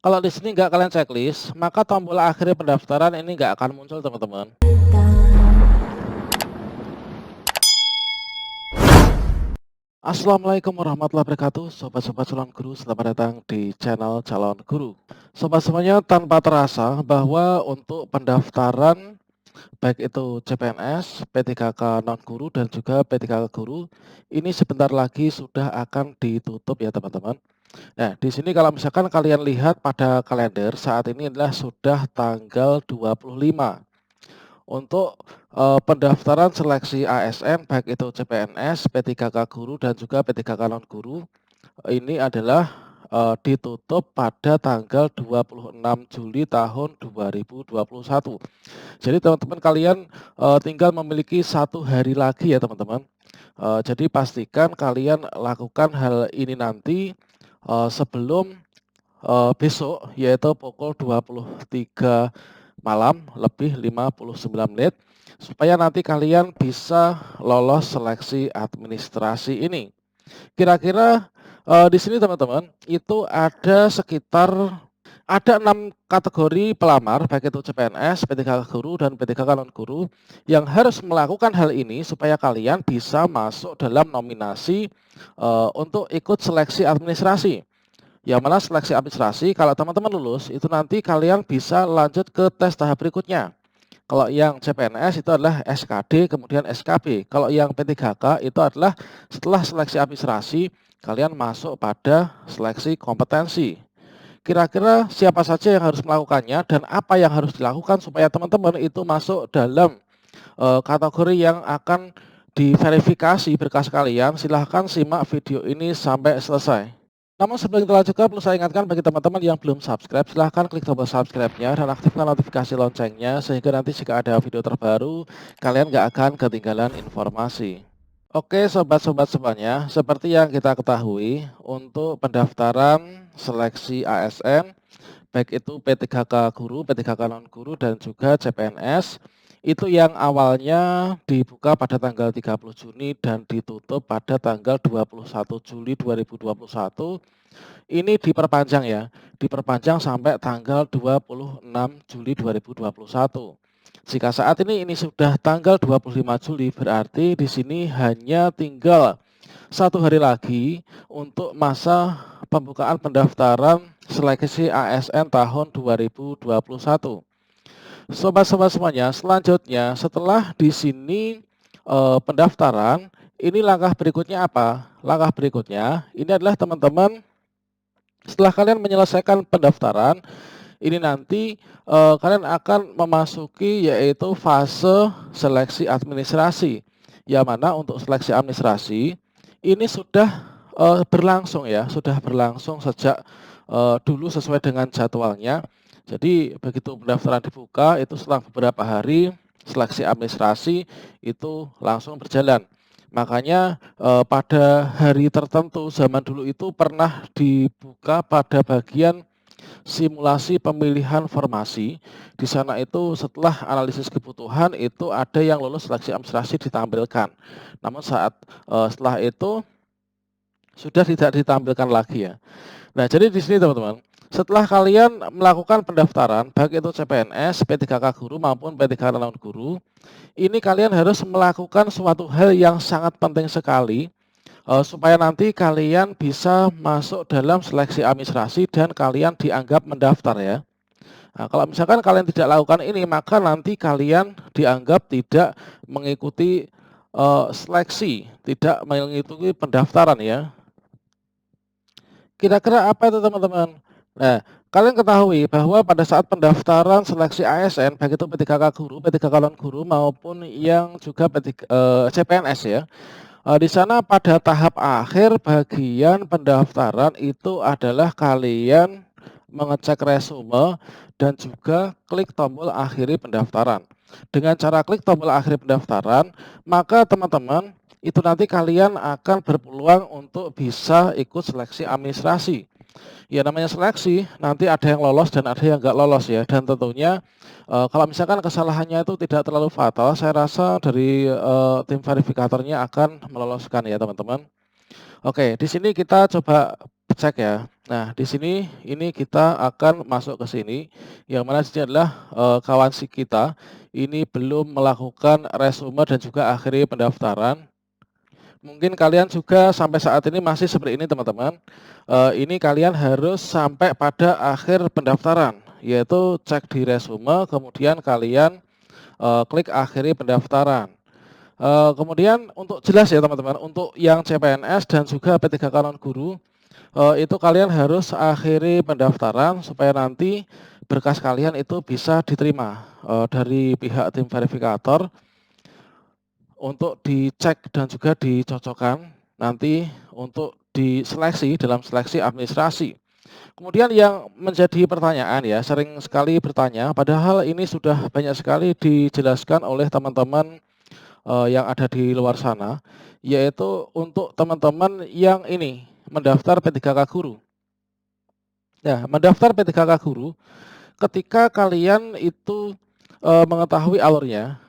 Kalau di sini nggak kalian checklist, maka tombol akhir pendaftaran ini nggak akan muncul, teman-teman. Assalamualaikum warahmatullahi wabarakatuh, sobat-sobat calon guru, selamat datang di channel calon guru. Sobat semuanya, tanpa terasa bahwa untuk pendaftaran baik itu CPNS, P3K non guru dan juga P3K guru ini sebentar lagi sudah akan ditutup ya teman-teman. Nah, di sini kalau misalkan kalian lihat pada kalender saat ini adalah sudah tanggal 25 untuk pendaftaran seleksi ASN baik itu CPNS, P3K guru dan juga P3K non guru ini adalah ditutup pada tanggal 26 Juli tahun 2021. Jadi teman-teman kalian tinggal memiliki 1 hari lagi ya teman-teman. Jadi pastikan kalian lakukan hal ini nanti sebelum besok, yaitu pukul 23 malam lebih 59 menit, supaya nanti kalian bisa lolos seleksi administrasi ini. Kira-kira di sini teman-teman itu ada sekitar 6 kategori pelamar, baik itu CPNS, P3K guru, dan P3K non guru, yang harus melakukan hal ini supaya kalian bisa masuk dalam nominasi untuk ikut seleksi administrasi. Yang mana seleksi administrasi, kalau teman-teman lulus, itu nanti kalian bisa lanjut ke tes tahap berikutnya. Kalau yang CPNS itu adalah SKD, kemudian SKB. Kalau yang P3K itu adalah setelah seleksi administrasi, kalian masuk pada seleksi kompetensi. Kira-kira siapa saja yang harus melakukannya dan apa yang harus dilakukan supaya teman-teman itu masuk dalam kategori yang akan diverifikasi berkas kalian, silahkan simak video ini sampai selesai. Namun sebelum kita lanjutkan, perlu saya ingatkan bagi teman-teman yang belum subscribe, silahkan klik tombol subscribe-nya dan aktifkan notifikasi loncengnya, sehingga nanti jika ada video terbaru, kalian nggak akan ketinggalan informasi. Oke sobat-sobat semuanya, seperti yang kita ketahui, untuk pendaftaran seleksi ASN, baik itu P3K guru, P3K non guru, dan juga CPNS, itu yang awalnya dibuka pada tanggal 30 Juni dan ditutup pada tanggal 21 Juli 2021, ini diperpanjang ya, diperpanjang sampai tanggal 26 Juli 2021. Jika saat ini sudah tanggal 25 Juli, berarti di sini hanya tinggal 1 hari lagi untuk masa pembukaan pendaftaran seleksi ASN tahun 2021. Sobat-sobat semuanya, selanjutnya setelah di sini pendaftaran, ini langkah berikutnya apa? Langkah berikutnya ini adalah teman-teman setelah kalian menyelesaikan pendaftaran, ini nanti kalian akan memasuki yaitu fase seleksi administrasi. Yang mana untuk seleksi administrasi ini sudah berlangsung ya, sudah berlangsung sejak dulu sesuai dengan jadwalnya. Jadi begitu pendaftaran dibuka itu setelah beberapa hari seleksi administrasi itu langsung berjalan. Makanya pada hari tertentu zaman dulu itu pernah dibuka pada bagian simulasi pemilihan formasi. Di sana itu setelah analisis kebutuhan itu ada yang lolos seleksi administrasi ditampilkan. Namun saat setelah itu sudah tidak ditampilkan lagi ya. Nah, jadi di sini teman-teman, setelah kalian melakukan pendaftaran, baik itu CPNS, P3K guru maupun P3K non guru, ini kalian harus melakukan suatu hal yang sangat penting sekali supaya nanti kalian bisa masuk dalam seleksi administrasi dan kalian dianggap mendaftar ya. Nah, kalau misalkan kalian tidak lakukan ini, maka nanti kalian dianggap tidak mengikuti seleksi, tidak mengikuti pendaftaran ya. Kira-kira apa itu teman-teman? Nah, kalian ketahui bahwa pada saat pendaftaran seleksi ASN, baik itu P3K guru, P3K non guru maupun yang juga CPNS ya, di sana pada tahap akhir bagian pendaftaran itu adalah kalian mengecek resume dan juga klik tombol akhiri pendaftaran. Dengan cara klik tombol akhiri pendaftaran, maka teman-teman itu nanti kalian akan berpeluang untuk bisa ikut seleksi administrasi. Ya namanya seleksi, nanti ada yang lolos dan ada yang nggak lolos ya. Dan tentunya kalau misalkan kesalahannya itu tidak terlalu fatal, saya rasa dari tim verifikatornya akan meloloskan ya teman-teman. Oke, di sini kita coba cek ya. Nah, di sini ini kita akan masuk ke sini, yang mana di sini adalah, kawan kita ini belum melakukan resume dan juga akhiri pendaftaran. Mungkin kalian juga sampai saat ini masih seperti ini teman-teman. Ini kalian harus sampai pada akhir pendaftaran, yaitu cek di resume, kemudian kalian, klik akhiri pendaftaran. Kemudian untuk jelas ya teman-teman, untuk yang CPNS dan juga P3 calon guru, itu kalian harus akhiri pendaftaran supaya nanti berkas kalian itu bisa diterima, dari pihak tim verifikator untuk dicek dan juga dicocokkan nanti untuk diseleksi dalam seleksi administrasi. Kemudian yang menjadi pertanyaan ya, sering sekali bertanya, padahal ini sudah banyak sekali dijelaskan oleh teman-teman, yang ada di luar sana, yaitu untuk teman-teman yang ini, mendaftar P3K Guru. Nah, mendaftar P3K Guru, ketika kalian itu, mengetahui alurnya,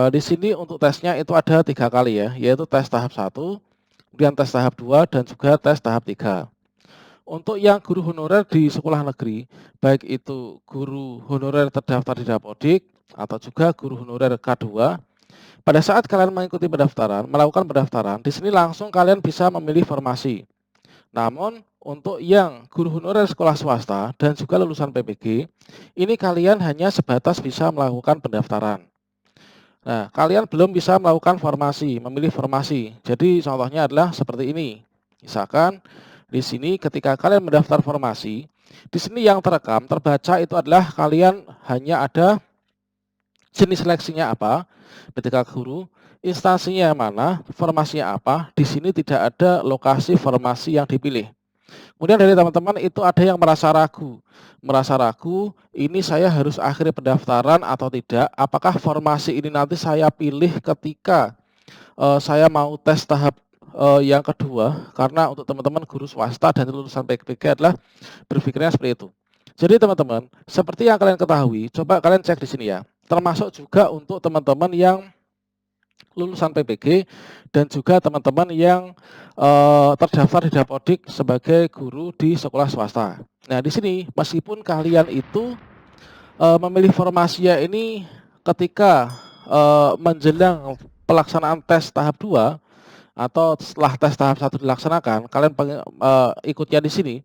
di sini untuk tesnya itu ada 3 kali ya, yaitu tes tahap 1, kemudian tes tahap 2, dan juga tes tahap 3. Untuk yang guru honorer di sekolah negeri, baik itu guru honorer terdaftar di Dapodik atau juga guru honorer K2, pada saat kalian mengikuti pendaftaran, melakukan pendaftaran, di sini langsung kalian bisa memilih formasi. Namun, untuk yang guru honorer sekolah swasta dan juga lulusan PPG, ini kalian hanya sebatas bisa melakukan pendaftaran. Nah, kalian belum bisa melakukan formasi, memilih formasi. Jadi contohnya adalah seperti ini. Misalkan di sini ketika kalian mendaftar formasi, di sini yang terekam, terbaca itu adalah kalian hanya ada jenis seleksinya apa, P3K Guru, instansinya mana, formasinya apa. Di sini tidak ada lokasi formasi yang dipilih. Kemudian dari teman-teman itu ada yang merasa ragu, ini saya harus akhiri pendaftaran atau tidak, apakah formasi ini nanti saya pilih ketika, saya mau tes tahap, yang kedua, karena untuk teman-teman guru swasta dan lulusan PPG adalah berpikirnya seperti itu. Jadi teman-teman, seperti yang kalian ketahui, coba kalian cek di sini ya, termasuk juga untuk teman-teman yang lulusan PPG dan juga teman-teman yang, terdaftar di Dapodik sebagai guru di sekolah swasta. Nah, di sini meskipun kalian itu, memilih formasinya ini ketika, menjelang pelaksanaan tes tahap 2 atau setelah tes tahap 1 dilaksanakan, kalian ikutnya di sini,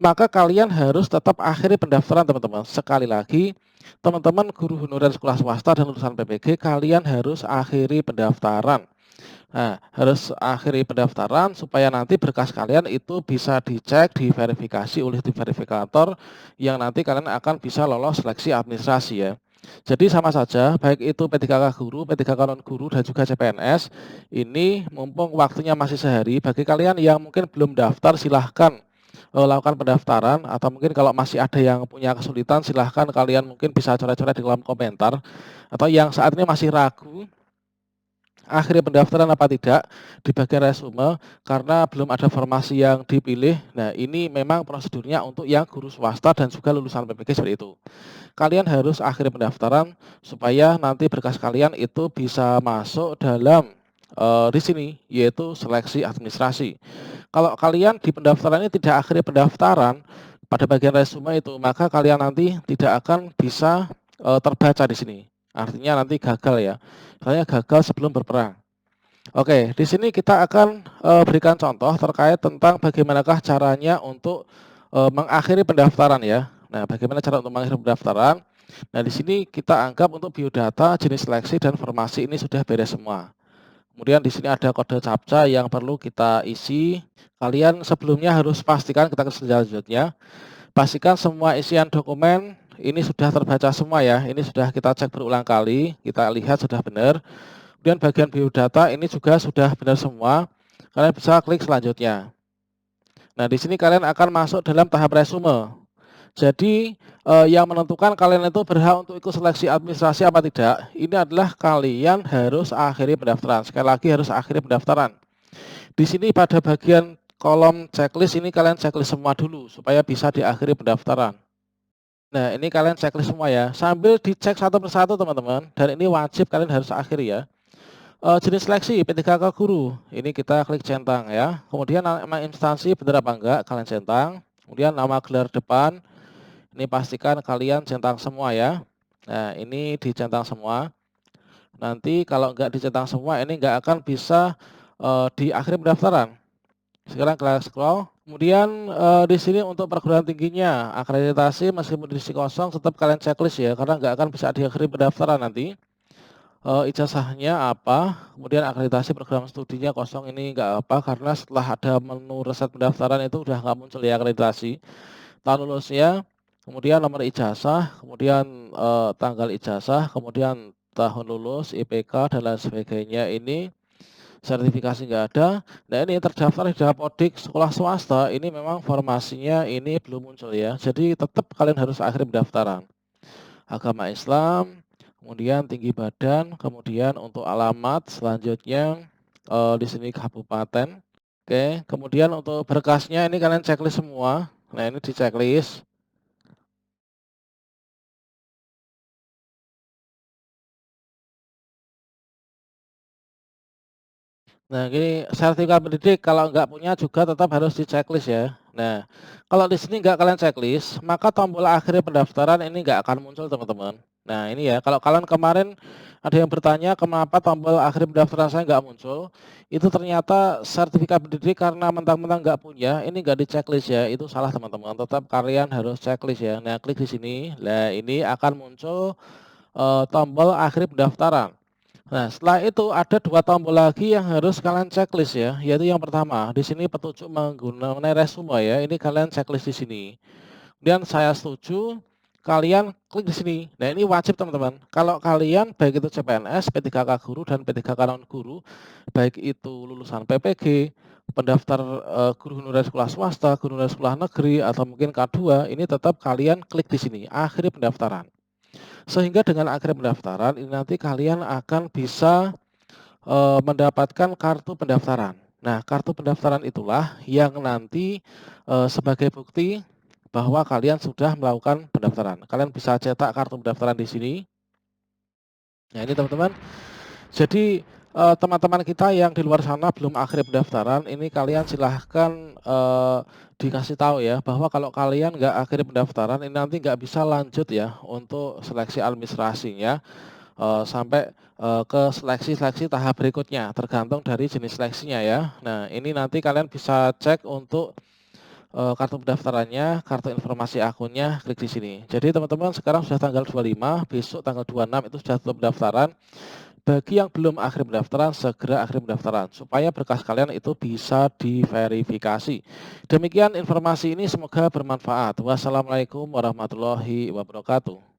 maka kalian harus tetap akhiri pendaftaran teman-teman. Sekali lagi, teman-teman guru honorer sekolah swasta dan lulusan PPG, kalian harus akhiri pendaftaran. Nah, harus akhiri pendaftaran supaya nanti berkas kalian itu bisa dicek, diverifikasi oleh tim verifikator yang nanti kalian akan bisa lolos seleksi administrasi ya. Jadi sama saja, baik itu P3K Guru, P3K calon guru, dan juga CPNS, ini mumpung waktunya masih sehari, bagi kalian yang mungkin belum daftar silahkan lakukan pendaftaran, atau mungkin kalau masih ada yang punya kesulitan silahkan kalian mungkin bisa coret-coret di kolom komentar, atau yang saat ini masih ragu akhiri pendaftaran apa tidak di bagian resume karena belum ada formasi yang dipilih. Nah, ini memang prosedurnya untuk yang guru swasta dan juga lulusan PPG seperti itu. Kalian harus akhiri pendaftaran supaya nanti berkas kalian itu bisa masuk dalam, di sini yaitu seleksi administrasi. Kalau kalian di pendaftaran ini tidak akhiri pendaftaran pada bagian resume itu, maka kalian nanti tidak akan bisa, terbaca di sini. Artinya nanti gagal ya. Misalnya gagal sebelum berperang. Oke, di sini kita akan, berikan contoh terkait tentang bagaimanakah caranya untuk, mengakhiri pendaftaran ya. Nah, bagaimana cara untuk mengakhiri pendaftaran? Nah, di sini kita anggap untuk biodata, jenis seleksi, dan formasi ini sudah beres semua. Kemudian di sini ada kode CAPTCHA yang perlu kita isi. Kalian sebelumnya harus pastikan, kita ke selanjutnya, pastikan semua isian dokumen ini sudah terbaca semua ya. Ini sudah kita cek berulang kali, kita lihat sudah benar. Kemudian bagian biodata ini juga sudah benar semua. Kalian bisa klik selanjutnya. Nah, di sini kalian akan masuk dalam tahap resume. Jadi, yang menentukan kalian itu berhak untuk ikut seleksi administrasi apa tidak, ini adalah kalian harus akhiri pendaftaran. Sekali lagi harus akhiri pendaftaran. Di sini pada bagian kolom checklist ini kalian checklist semua dulu supaya bisa diakhiri pendaftaran. Nah, ini kalian checklist semua ya, sambil dicek satu persatu teman-teman, dan ini wajib kalian harus akhiri ya. Jenis seleksi P3K guru, ini kita klik centang ya. Kemudian nama instansi benar apa enggak, kalian centang. Kemudian nama gelar depan, ini pastikan kalian centang semua ya. Nah, ini dicentang semua. Nanti kalau enggak dicentang semua, ini enggak akan bisa di akhir pendaftaran. Sekarang kalian scroll. Kemudian di sini untuk perguruan tingginya, akreditasi meskipun diisi kosong, tetap kalian checklist ya, karena enggak akan bisa diakhiri pendaftaran nanti. Ijazahnya apa, kemudian akreditasi program studinya kosong, ini enggak apa, karena setelah ada menu reset pendaftaran itu udah nggak muncul ya akreditasi. Tahun lulusnya, kemudian nomor ijazah, kemudian tanggal ijazah, kemudian tahun lulus, IPK, dan lain sebagainya. Ini sertifikasi nggak ada. Nah, ini terdaftar di Dapodik sekolah swasta, ini memang formasinya ini belum muncul ya. Jadi tetap kalian harus akhiri pendaftaran. Agama Islam, kemudian tinggi badan, kemudian untuk alamat selanjutnya di sini kabupaten. Oke, kemudian untuk berkasnya ini kalian checklist semua. Nah, ini di checklist. Nah, gini, sertifikat pendidik kalau nggak punya juga tetap harus di checklist ya. Nah, kalau di sini nggak kalian checklist, maka tombol akhir pendaftaran ini nggak akan muncul teman-teman. Nah, ini ya, kalau kalian kemarin ada yang bertanya kenapa tombol akhir pendaftaran saya nggak muncul, itu ternyata sertifikat pendidik karena mentang-mentang nggak punya, ini nggak di checklist ya, itu salah teman-teman. Tetap kalian harus checklist ya. Nah, klik di sini, nah ini akan muncul tombol akhir pendaftaran. Nah, setelah itu ada 2 tombol lagi yang harus kalian checklist ya, yaitu yang pertama, di sini petunjuk menggunakan resume ya, ini kalian checklist di sini. Kemudian saya setuju, kalian klik di sini. Nah, ini wajib teman-teman. Kalau kalian baik itu CPNS, P3K guru dan P3K non guru, baik itu lulusan PPG, pendaftar guru honorer sekolah swasta, guru honorer sekolah negeri atau mungkin K2, ini tetap kalian klik di sini, akhiri pendaftaran. Sehingga dengan akhir pendaftaran ini nanti kalian akan bisa mendapatkan kartu pendaftaran. Nah, kartu pendaftaran itulah yang nanti sebagai bukti bahwa kalian sudah melakukan pendaftaran. Kalian bisa cetak kartu pendaftaran di sini. Nah, ini teman-teman. Jadi teman-teman kita yang di luar sana belum akhir pendaftaran, ini kalian silahkan dikasih tahu ya bahwa kalau kalian nggak akhir pendaftaran, ini nanti nggak bisa lanjut ya untuk seleksi administrasinya sampai ke seleksi-seleksi tahap berikutnya, tergantung dari jenis seleksinya ya. Nah, ini nanti kalian bisa cek untuk kartu pendaftarannya, kartu informasi akunnya, klik di sini. Jadi teman-teman sekarang sudah tanggal 25, besok tanggal 26 itu sudah tutup pendaftaran. Bagi yang belum akhir pendaftaran, segera akhir pendaftaran supaya berkas kalian itu bisa diverifikasi. Demikian informasi ini, semoga bermanfaat. Wassalamualaikum warahmatullahi wabarakatuh.